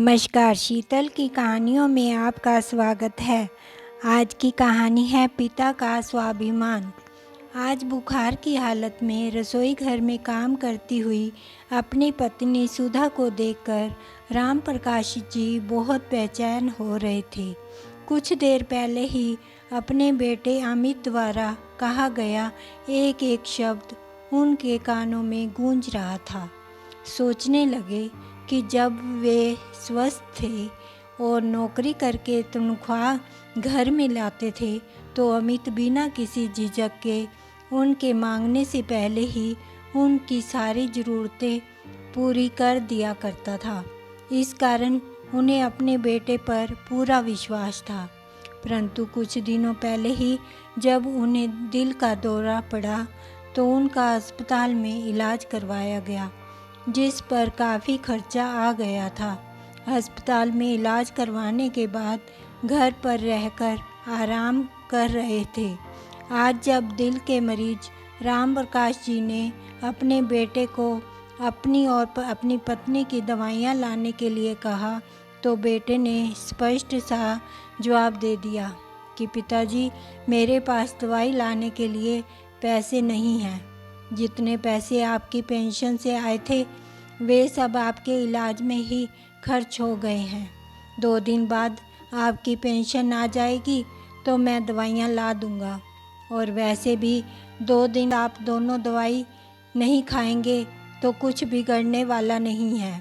नमस्कार, शीतल की कहानियों में आपका स्वागत है। आज की कहानी है पिता का स्वाभिमान। आज बुखार की हालत में रसोई घर में काम करती हुई अपनी पत्नी सुधा को देखकर राम प्रकाश जी बहुत बेचैन हो रहे थे। कुछ देर पहले ही अपने बेटे अमित द्वारा कहा गया एक एक शब्द उनके कानों में गूंज रहा था। सोचने लगे कि जब वे स्वस्थ थे और नौकरी करके तनख्वाह घर में लाते थे तो अमित बिना किसी झिझक के उनके मांगने से पहले ही उनकी सारी ज़रूरतें पूरी कर दिया करता था। इस कारण उन्हें अपने बेटे पर पूरा विश्वास था। परंतु कुछ दिनों पहले ही जब उन्हें दिल का दौरा पड़ा तो उनका अस्पताल में इलाज करवाया गया, जिस पर काफ़ी खर्चा आ गया था। अस्पताल में इलाज करवाने के बाद घर पर रहकर आराम कर रहे थे। आज जब दिल के मरीज राम प्रकाश जी ने अपने बेटे को अपनी और अपनी पत्नी की दवाइयाँ लाने के लिए कहा तो बेटे ने स्पष्ट सा जवाब दे दिया कि पिताजी, मेरे पास दवाई लाने के लिए पैसे नहीं हैं। जितने पैसे आपकी पेंशन से आए थे वे सब आपके इलाज में ही खर्च हो गए हैं। 2 दिन बाद आपकी पेंशन आ जाएगी तो मैं दवाइयाँ ला दूँगा, और वैसे भी 2 दिन आप दोनों दवाई नहीं खाएंगे तो कुछ बिगड़ने वाला नहीं है।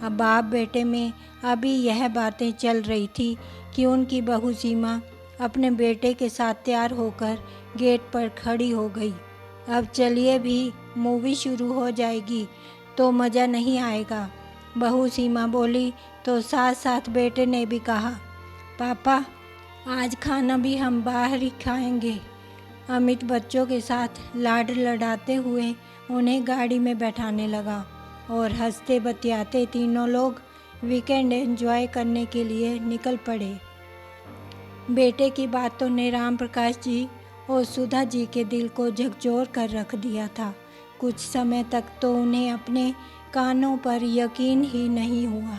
अब बाप बेटे में अभी यह बातें चल रही थी कि उनकी बहू सीमा अपने बेटे के साथ तैयार होकर गेट पर खड़ी हो गई। अब चलिए भी, मूवी शुरू हो जाएगी तो मज़ा नहीं आएगा, बहू सीमा बोली तो साथ साथ बेटे ने भी कहा, पापा आज खाना भी हम बाहर ही खाएंगे। अमित बच्चों के साथ लाड लड़ाते हुए उन्हें गाड़ी में बैठाने लगा और हंसते बतियाते तीनों लोग वीकेंड एंजॉय करने के लिए निकल पड़े। बेटे की बातों ने राम प्रकाश जी और सुधा जी के दिल को झकझोर कर रख दिया था। कुछ समय तक तो उन्हें अपने कानों पर यकीन ही नहीं हुआ।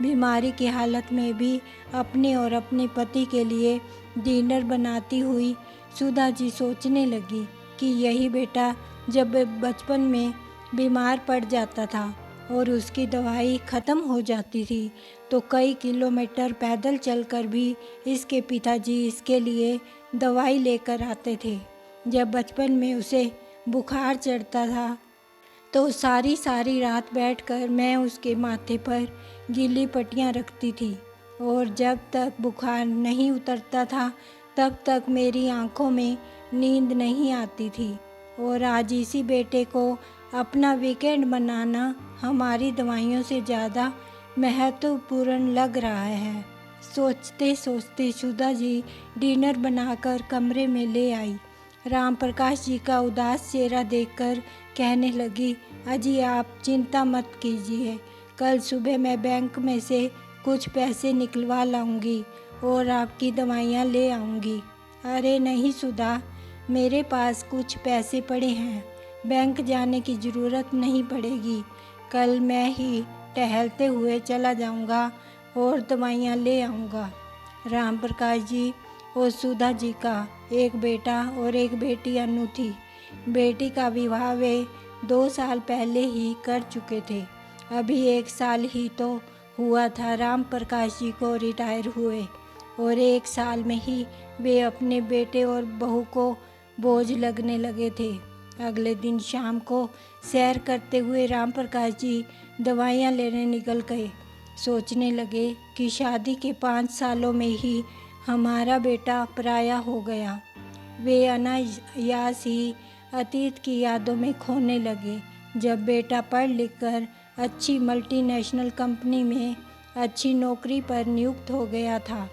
बीमारी की हालत में भी अपने और अपने पति के लिए डिनर बनाती हुई सुधा जी सोचने लगी कि यही बेटा जब बचपन में बीमार पड़ जाता था और उसकी दवाई ख़त्म हो जाती थी तो कई किलोमीटर पैदल चलकर भी इसके पिताजी इसके लिए दवाई लेकर आते थे। जब बचपन में उसे बुखार चढ़ता था तो सारी रात बैठकर मैं उसके माथे पर गीली पट्टियाँ रखती थी, और जब तक बुखार नहीं उतरता था तब तक मेरी आँखों में नींद नहीं आती थी। और आज इसी बेटे को अपना वीकेंड मनाना हमारी दवाइयों से ज़्यादा महत्वपूर्ण लग रहा है। सोचते सोचते सुधा जी डिनर बनाकर कमरे में ले आई। राम प्रकाश जी का उदास चेहरा देखकर कहने लगी, अजी आप चिंता मत कीजिए, कल सुबह मैं बैंक में से कुछ पैसे निकलवा लाऊंगी और आपकी दवाइयाँ ले आऊँगी। अरे नहीं सुधा, मेरे पास कुछ पैसे पड़े हैं, बैंक जाने की ज़रूरत नहीं पड़ेगी। कल मैं ही टहलते हुए चला जाऊँगा और दवाइयाँ ले आऊँगा। राम प्रकाश जी और सुधा जी का एक बेटा और एक बेटी अनु थी। बेटी का विवाह वे 2 साल पहले ही कर चुके थे। अभी 1 साल ही तो हुआ था राम प्रकाश जी को रिटायर हुए, और 1 साल में ही वे अपने बेटे और बहू को बोझ लगने लगे थे। अगले दिन शाम को सैर करते हुए राम प्रकाश जी दवाइयाँ लेने निकल गए। सोचने लगे कि शादी के 5 सालों में ही हमारा बेटा पराया हो गया। वे अनायास ही अतीत की यादों में खोने लगे। जब बेटा पढ़ लिख कर अच्छी मल्टीनेशनल कंपनी में अच्छी नौकरी पर नियुक्त हो गया था,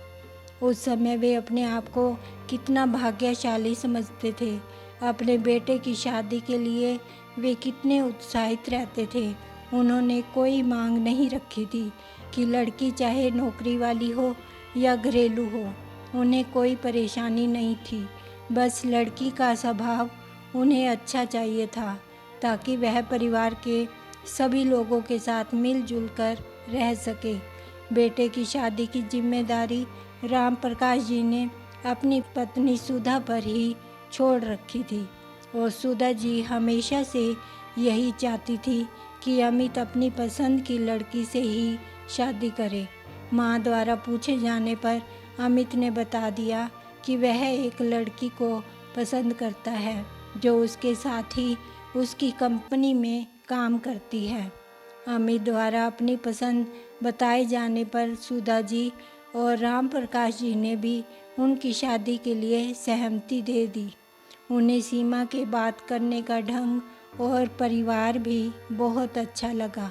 उस समय वे अपने आप को कितना भाग्यशाली समझते थे। अपने बेटे की शादी के लिए वे कितने उत्साहित रहते थे। उन्होंने कोई मांग नहीं रखी थी कि लड़की चाहे नौकरी वाली हो या घरेलू हो, उन्हें कोई परेशानी नहीं थी। बस लड़की का स्वभाव उन्हें अच्छा चाहिए था ताकि वह परिवार के सभी लोगों के साथ मिलजुल कर रह सके। बेटे की शादी की जिम्मेदारी राम प्रकाश जी ने अपनी पत्नी सुधा पर ही छोड़ रखी थी और सुधा जी हमेशा से यही चाहती थी कि अमित अपनी पसंद की लड़की से ही शादी करे। माँ द्वारा पूछे जाने पर अमित ने बता दिया कि वह एक लड़की को पसंद करता है जो उसके साथ ही उसकी कंपनी में काम करती है। अमित द्वारा अपनी पसंद बताए जाने पर सुधा जी और राम प्रकाश जी ने भी उनकी शादी के लिए सहमति दे दी। उन्हें सीमा के बात करने का ढंग और परिवार भी बहुत अच्छा लगा।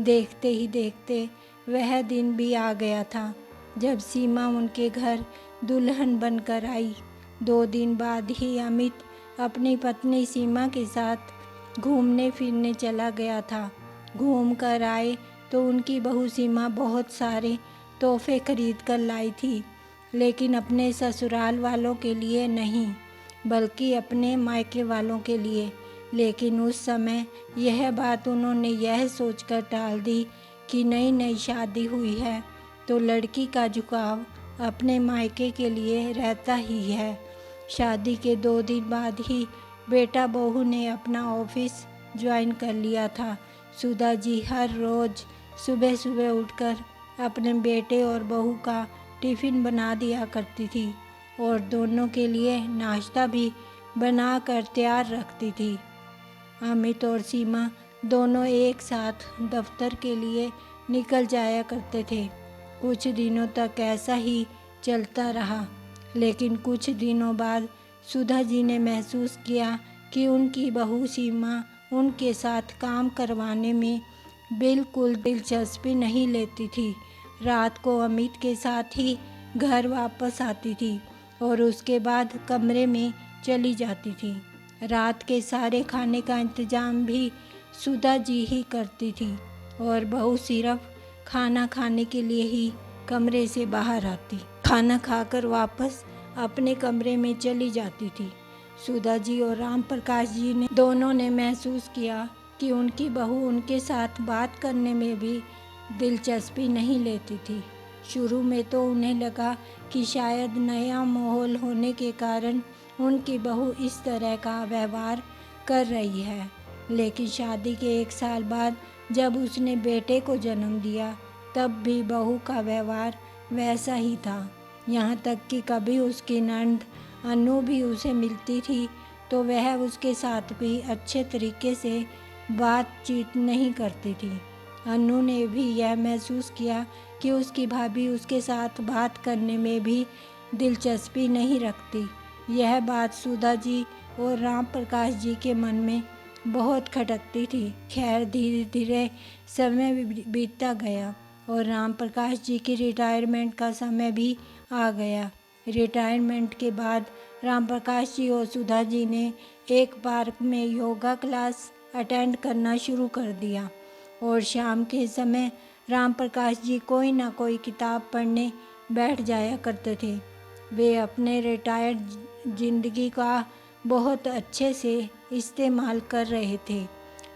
देखते ही देखते वह दिन भी आ गया था जब सीमा उनके घर दुल्हन बनकर आई। 2 दिन बाद ही अमित अपनी पत्नी सीमा के साथ घूमने फिरने चला गया था। घूम कर आए तो उनकी बहू सीमा बहुत सारे तोहफे खरीद कर लाई थी, लेकिन अपने ससुराल वालों के लिए नहीं बल्कि अपने मायके वालों के लिए। लेकिन उस समय यह बात उन्होंने यह सोचकर टाल दी कि नई नई शादी हुई है तो लड़की का झुकाव अपने मायके के लिए रहता ही है। शादी के 2 दिन बाद ही बेटा बहू ने अपना ऑफिस ज्वाइन कर लिया था। सुधा जी हर रोज़ सुबह सुबह उठकर अपने बेटे और बहू का टिफ़िन बना दिया करती थी और दोनों के लिए नाश्ता भी बना कर तैयार रखती थी। अमित और सीमा दोनों एक साथ दफ्तर के लिए निकल जाया करते थे। कुछ दिनों तक ऐसा ही चलता रहा, लेकिन कुछ दिनों बाद सुधा जी ने महसूस किया कि उनकी बहू सीमा उनके साथ काम करवाने में बिल्कुल दिलचस्पी नहीं लेती थी। रात को अमित के साथ ही घर वापस आती थी और उसके बाद कमरे में चली जाती थी। रात के सारे खाने का इंतजाम भी सुधा जी ही करती थी और बहू सिर्फ खाना खाने के लिए ही कमरे से बाहर आती। खाना खाकर वापस अपने कमरे में चली जाती थी। सुधा जी और राम प्रकाश जी ने दोनों ने महसूस किया कि उनकी बहू उनके साथ बात करने में भी दिलचस्पी नहीं लेती थी। शुरू में तो उन्हें लगा कि शायद नया माहौल होने के कारण उनकी बहू इस तरह का व्यवहार कर रही है, लेकिन शादी के 1 साल बाद जब उसने बेटे को जन्म दिया तब भी बहू का व्यवहार वैसा ही था। यहाँ तक कि कभी उसकी नंद अनु भी उसे मिलती थी तो वह उसके साथ भी अच्छे तरीके से बातचीत नहीं करती थी। अनु ने भी यह महसूस किया कि उसकी भाभी उसके साथ बात करने में भी दिलचस्पी नहीं रखती। यह बात सुधा जी और राम प्रकाश जी के मन में बहुत खटकती थी। खैर धीरे धीरे समय बीतता गया और राम प्रकाश जी की रिटायरमेंट का समय भी आ गया। रिटायरमेंट के बाद राम प्रकाश जी और सुधा जी ने एक पार्क में योगा क्लास अटेंड करना शुरू कर दिया और शाम के समय राम प्रकाश जी कोई ना कोई किताब पढ़ने बैठ जाया करते थे। वे अपने रिटायर्ड जिंदगी का बहुत अच्छे से इस्तेमाल कर रहे थे,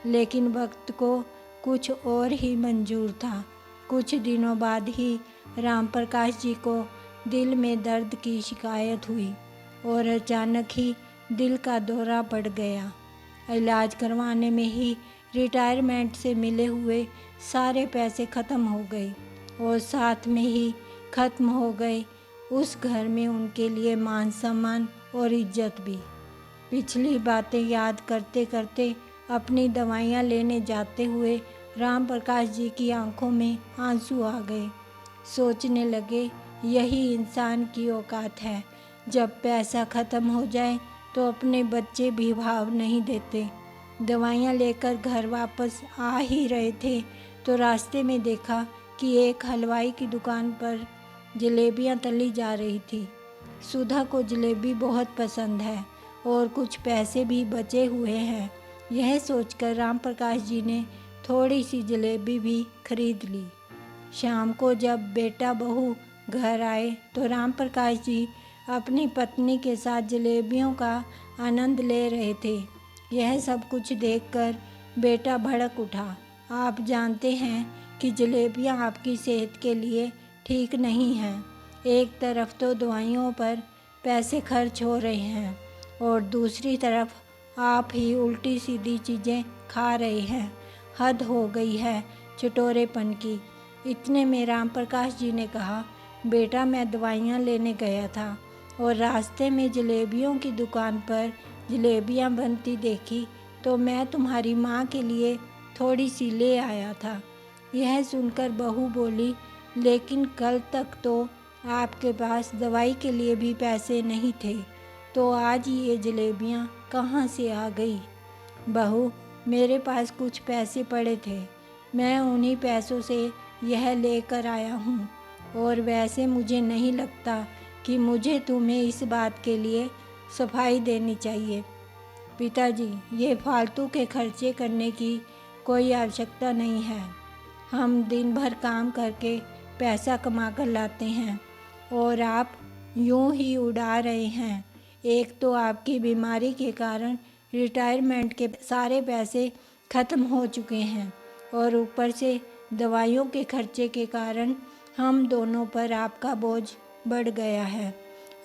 लेकिन वक्त को कुछ और ही मंजूर था। कुछ दिनों बाद ही राम प्रकाश जी को दिल में दर्द की शिकायत हुई और अचानक ही दिल का दौरा पड़ गया। इलाज करवाने में ही रिटायरमेंट से मिले हुए सारे पैसे ख़त्म हो गए और साथ में ही ख़त्म हो गए उस घर में उनके लिए मान सम्मान और इज्जत भी। पिछली बातें याद करते करते अपनी दवाइयाँ लेने जाते हुए राम प्रकाश जी की आंखों में आंसू आ गए। सोचने लगे यही इंसान की औकात है, जब पैसा ख़त्म हो जाए तो अपने बच्चे भी भाव नहीं देते। दवाइयाँ लेकर घर वापस आ ही रहे थे तो रास्ते में देखा कि एक हलवाई की दुकान पर जलेबियाँ तली जा रही थी। सुधा को जलेबी बहुत पसंद है और कुछ पैसे भी बचे हुए हैं। यह सोचकर राम प्रकाश जी ने थोड़ी सी जलेबी भी खरीद ली। शाम को जब बेटा बहू घर आए तो राम प्रकाश जी अपनी पत्नी के साथ जलेबियों का आनंद ले रहे थे। यह सब कुछ देखकर बेटा भड़क उठा। आप जानते हैं कि जलेबियाँ आपकी सेहत के लिए ठीक नहीं हैं। एक तरफ तो दवाइयों पर पैसे खर्च हो रहे हैं और दूसरी तरफ आप ही उल्टी सीधी चीज़ें खा रहे हैं। हद हो गई है चटोरेपन की। इतने में राम प्रकाश जी ने कहा, बेटा मैं दवाइयाँ लेने गया था और रास्ते में जलेबियों की दुकान पर जलेबियाँ बनती देखी तो मैं तुम्हारी माँ के लिए थोड़ी सी ले आया था। यह सुनकर बहू बोली, लेकिन कल तक तो आपके पास दवाई के लिए भी पैसे नहीं थे, तो आज ये जलेबियाँ कहाँ से आ गई? बहू, मेरे पास कुछ पैसे पड़े थे, मैं उन्हीं पैसों से यह लेकर आया हूँ और वैसे मुझे नहीं लगता कि मुझे तुम्हें इस बात के लिए सफाई देनी चाहिए। पिताजी, ये फालतू के खर्चे करने की कोई आवश्यकता नहीं है। हम दिन भर काम करके पैसा कमा कर लाते हैं और आप यूं ही उड़ा रहे हैं। एक तो आपकी बीमारी के कारण रिटायरमेंट के सारे पैसे ख़त्म हो चुके हैं और ऊपर से दवाइयों के खर्चे के कारण हम दोनों पर आपका बोझ बढ़ गया है।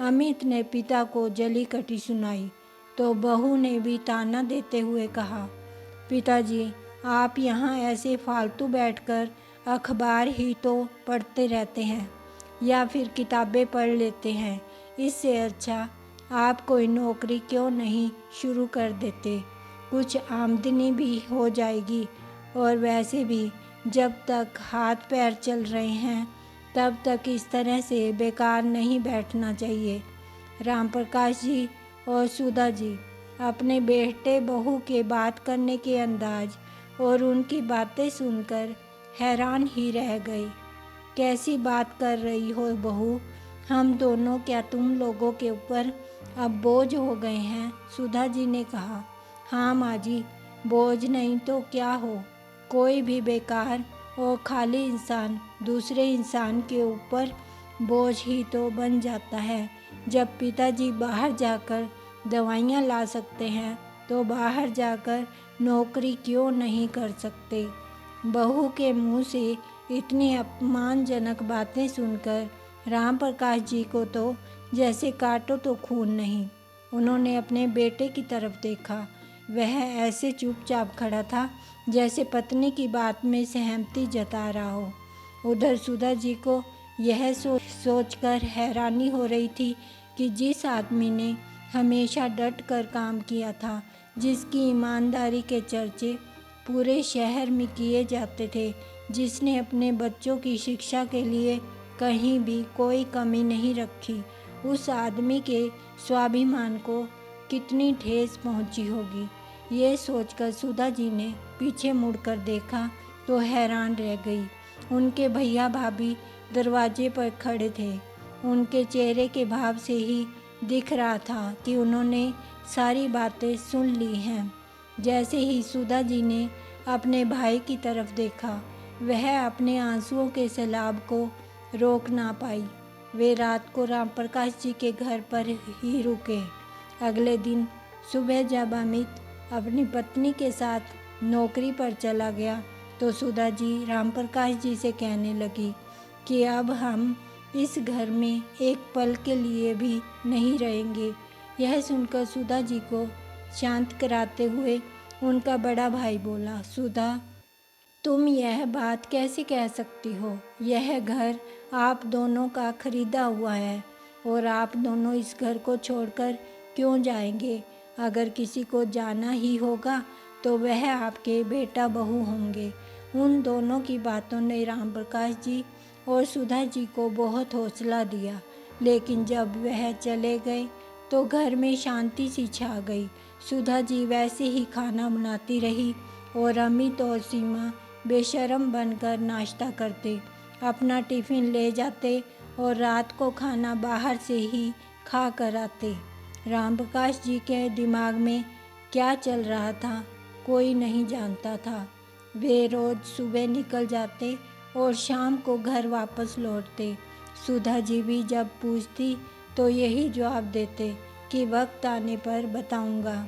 अमित ने पिता को जली कटी सुनाई तो बहू ने भी ताना देते हुए कहा, पिताजी आप यहाँ ऐसे फालतू बैठकर अखबार ही तो पढ़ते रहते हैं या फिर किताबें पढ़ लेते हैं। इससे अच्छा आप कोई नौकरी क्यों नहीं शुरू कर देते, कुछ आमदनी भी हो जाएगी और वैसे भी जब तक हाथ पैर चल रहे हैं तब तक इस तरह से बेकार नहीं बैठना चाहिए। राम प्रकाश जी और सुधा जी अपने बेटे बहू के बात करने के अंदाज और उनकी बातें सुनकर हैरान ही रह गए। कैसी बात कर रही हो बहू, हम दोनों क्या तुम लोगों के ऊपर अब बोझ हो गए हैं? सुधा जी ने कहा, हाँ माँ जी, बोझ नहीं तो क्या हो, कोई भी बेकार और खाली इंसान दूसरे इंसान के ऊपर बोझ ही तो बन जाता है। जब पिताजी बाहर जाकर दवाइयाँ ला सकते हैं तो बाहर जाकर नौकरी क्यों नहीं कर सकते? बहू के मुंह से इतनी अपमानजनक बातें सुनकर राम प्रकाश जी को तो जैसे काटो तो खून नहीं। उन्होंने अपने बेटे की तरफ देखा। वह ऐसे चुपचाप खड़ा था जैसे पत्नी की बात में सहमति जता रहा हो। उधर सुधा जी को यह सोचकर हैरानी हो रही थी कि जिस आदमी ने हमेशा डट कर काम किया था, जिसकी ईमानदारी के चर्चे पूरे शहर में किए जाते थे, जिसने अपने बच्चों की शिक्षा के लिए कहीं भी कोई कमी नहीं रखी, उस आदमी के स्वाभिमान को कितनी ठेस पहुंची होगी। ये सोचकर सुधा जी ने पीछे मुड़कर देखा तो हैरान रह गई। उनके भैया भाभी दरवाजे पर खड़े थे। उनके चेहरे के भाव से ही दिख रहा था कि उन्होंने सारी बातें सुन ली हैं। जैसे ही सुधा जी ने अपने भाई की तरफ देखा, वह अपने आंसुओं के सैलाब को रोक ना पाई। वे रात को राम प्रकाश जी के घर पर ही रुके। अगले दिन सुबह जब अमित अपनी पत्नी के साथ नौकरी पर चला गया तो सुधा जी राम प्रकाश जी से कहने लगी कि अब हम इस घर में एक पल के लिए भी नहीं रहेंगे। यह सुनकर सुधा जी को शांत कराते हुए उनका बड़ा भाई बोला, सुधा तुम यह बात कैसे कह सकती हो? यह घर आप दोनों का खरीदा हुआ है और आप दोनों इस घर को छोड़कर क्यों जाएंगे? अगर किसी को जाना ही होगा तो वह आपके बेटा बहू होंगे। उन दोनों की बातों ने राम प्रकाश जी और सुधा जी को बहुत हौसला दिया, लेकिन जब वह चले गए तो घर में शांति सी छा गई। सुधा जी वैसे ही खाना बनाती रही और अमित और सीमा बेशर्म बनकर नाश्ता करते, अपना टिफ़िन ले जाते और रात को खाना बाहर से ही खा कर आते। राम प्रकाश जी के दिमाग में क्या चल रहा था कोई नहीं जानता था। वे रोज़ सुबह निकल जाते और शाम को घर वापस लौटते। सुधा जी भी जब पूछती तो यही जवाब देते कि वक्त आने पर बताऊंगा।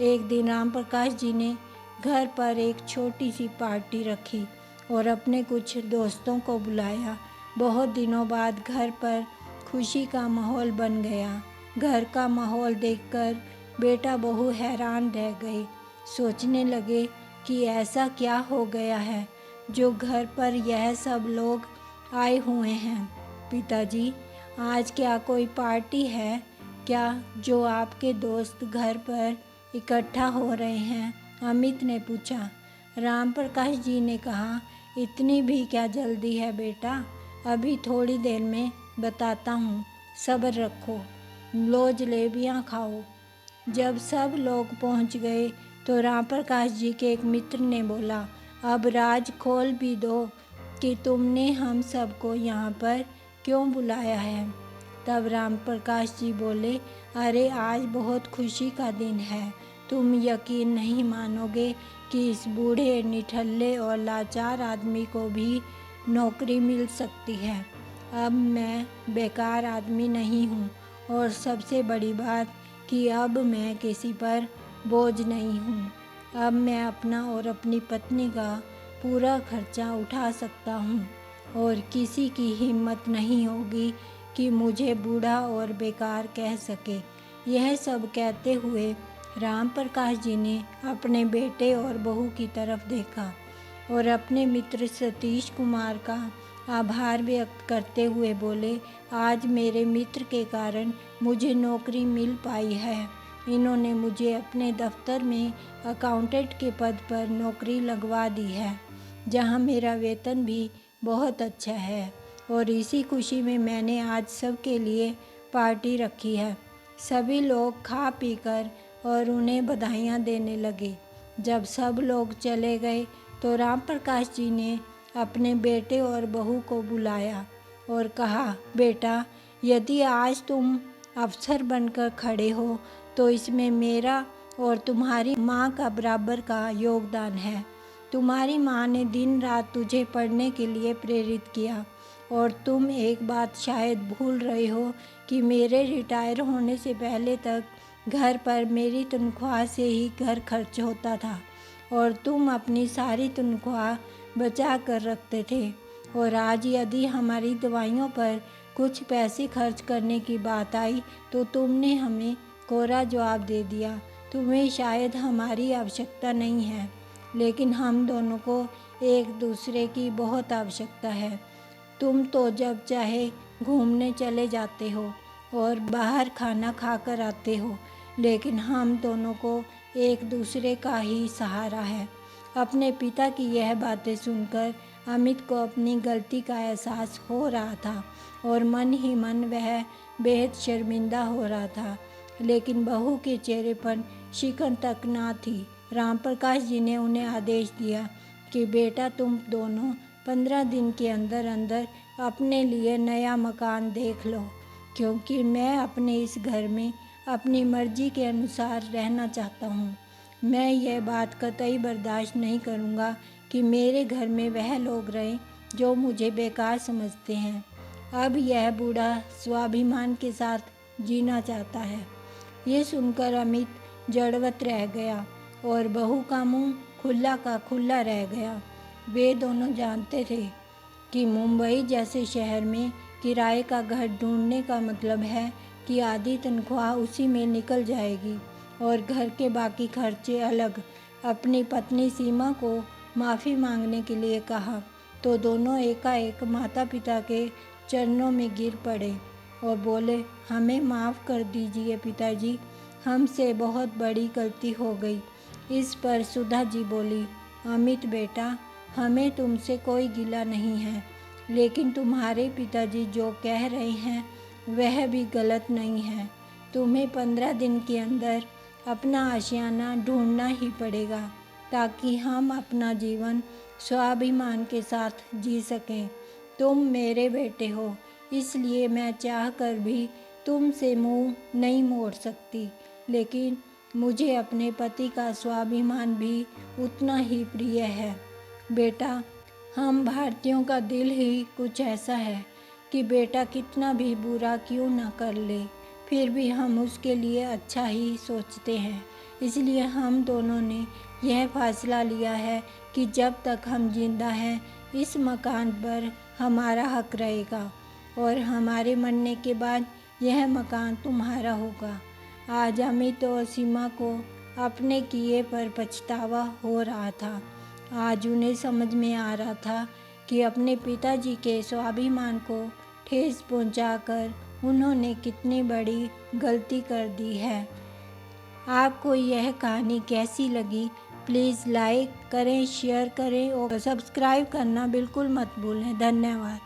एक दिन राम प्रकाश जी ने घर पर एक छोटी सी पार्टी रखी और अपने कुछ दोस्तों को बुलाया। बहुत दिनों बाद घर पर खुशी का माहौल बन गया। घर का माहौल देखकर बेटा बहू हैरान रह गए। सोचने लगे कि ऐसा क्या हो गया है जो घर पर यह सब लोग आए हुए हैं। पिताजी, आज क्या कोई पार्टी है क्या जो आपके दोस्त घर पर इकट्ठा हो रहे हैं? अमित ने पूछा। राम प्रकाश जी ने कहा, इतनी भी क्या जल्दी है बेटा, अभी थोड़ी देर में बताता हूँ, सब्र रखो, लो जलेबियाँ खाओ। जब सब लोग पहुँच गए तो राम प्रकाश जी के एक मित्र ने बोला, अब राज खोल भी दो कि तुमने हम सबको यहाँ पर क्यों बुलाया है। तब राम प्रकाश जी बोले, अरे आज बहुत खुशी का दिन है। तुम यकीन नहीं मानोगे कि इस बूढ़े निठल्ले और लाचार आदमी को भी नौकरी मिल सकती है। अब मैं बेकार आदमी नहीं हूँ और सबसे बड़ी बात कि अब मैं किसी पर बोझ नहीं हूँ। अब मैं अपना और अपनी पत्नी का पूरा खर्चा उठा सकता हूँ और किसी की हिम्मत नहीं होगी कि मुझे बूढ़ा और बेकार कह सके। यह सब कहते हुए राम प्रकाश जी ने अपने बेटे और बहू की तरफ देखा और अपने मित्र सतीश कुमार का आभार व्यक्त करते हुए बोले, आज मेरे मित्र के कारण मुझे नौकरी मिल पाई है। इन्होंने मुझे अपने दफ्तर में अकाउंटेंट के पद पर नौकरी लगवा दी है, जहां मेरा वेतन भी बहुत अच्छा है। और इसी खुशी में मैंने आज सबके लिए पार्टी रखी है। सभी लोग खा पीकर और उन्हें बधाइयाँ देने लगे। जब सब लोग चले गए तो राम प्रकाश जी ने अपने बेटे और बहू को बुलाया और कहा, बेटा, यदि आज तुम अफसर बनकर खड़े हो तो इसमें मेरा और तुम्हारी माँ का बराबर का योगदान है। तुम्हारी माँ ने दिन रात तुझे पढ़ने के लिए प्रेरित किया और तुम एक बात शायद भूल रहे हो कि मेरे रिटायर होने से पहले तक घर पर मेरी तनख्वाह से ही घर खर्च होता था और तुम अपनी सारी तनख्वाह बचा कर रखते थे। और आज यदि हमारी दवाइयों पर कुछ पैसे खर्च करने की बात आई तो तुमने हमें कोरा जवाब दे दिया। तुम्हें शायद हमारी आवश्यकता नहीं है, लेकिन हम दोनों को एक दूसरे की बहुत आवश्यकता है। तुम तो जब चाहे घूमने चले जाते हो और बाहर खाना खाकर आते हो, लेकिन हम दोनों को एक दूसरे का ही सहारा है। अपने पिता की यह बातें सुनकर अमित को अपनी गलती का एहसास हो रहा था और मन ही मन वह बेहद शर्मिंदा हो रहा था, लेकिन बहू के चेहरे पर शिकन तक ना थी। राम प्रकाश जी ने उन्हें आदेश दिया कि बेटा, तुम दोनों 15 दिन के अंदर अंदर अपने लिए नया मकान देख लो, क्योंकि मैं अपने इस घर में अपनी मर्जी के अनुसार रहना चाहता हूँ। मैं यह बात कतई बर्दाश्त नहीं करूँगा कि मेरे घर में वह लोग रहें जो मुझे बेकार समझते हैं। अब यह बूढ़ा स्वाभिमान के साथ जीना चाहता है। ये सुनकर अमित जड़वत रह गया और बहू का मुंह खुला का खुला रह गया। वे दोनों जानते थे कि मुंबई जैसे शहर में किराए का घर ढूंढने का मतलब है कि आधी तनख्वाह उसी में निकल जाएगी और घर के बाकी खर्चे अलग। अपनी पत्नी सीमा को माफ़ी मांगने के लिए कहा तो दोनों एकाएक माता पिता के चरणों में गिर पड़े और बोले, हमें माफ़ कर दीजिए पिताजी, हमसे बहुत बड़ी गलती हो गई। इस पर सुधा जी बोली, अमित बेटा, हमें तुमसे कोई गिला नहीं है, लेकिन तुम्हारे पिताजी जो कह रहे हैं वह भी गलत नहीं है। तुम्हें 15 दिन के अंदर अपना आशियाना ढूंढना ही पड़ेगा ताकि हम अपना जीवन स्वाभिमान के साथ जी सकें। तुम मेरे बेटे हो, इसलिए मैं चाहकर भी तुमसे मुंह नहीं मोड़ सकती, लेकिन मुझे अपने पति का स्वाभिमान भी उतना ही प्रिय है। बेटा, हम भारतीयों का दिल ही कुछ ऐसा है कि बेटा कितना भी बुरा क्यों ना कर ले, फिर भी हम उसके लिए अच्छा ही सोचते हैं। इसलिए हम दोनों ने यह फैसला लिया है कि जब तक हम जिंदा हैं इस मकान पर हमारा हक रहेगा और हमारे मरने के बाद यह मकान तुम्हारा होगा। आज अमित और सीमा को अपने किए पर पछतावा हो रहा था। आज उन्हें समझ में आ रहा था कि अपने पिताजी के स्वाभिमान को ठेस पहुंचाकर उन्होंने कितनी बड़ी गलती कर दी है। आपको यह कहानी कैसी लगी? प्लीज़ लाइक करें, शेयर करें और सब्सक्राइब करना बिल्कुल मत भूलें। धन्यवाद।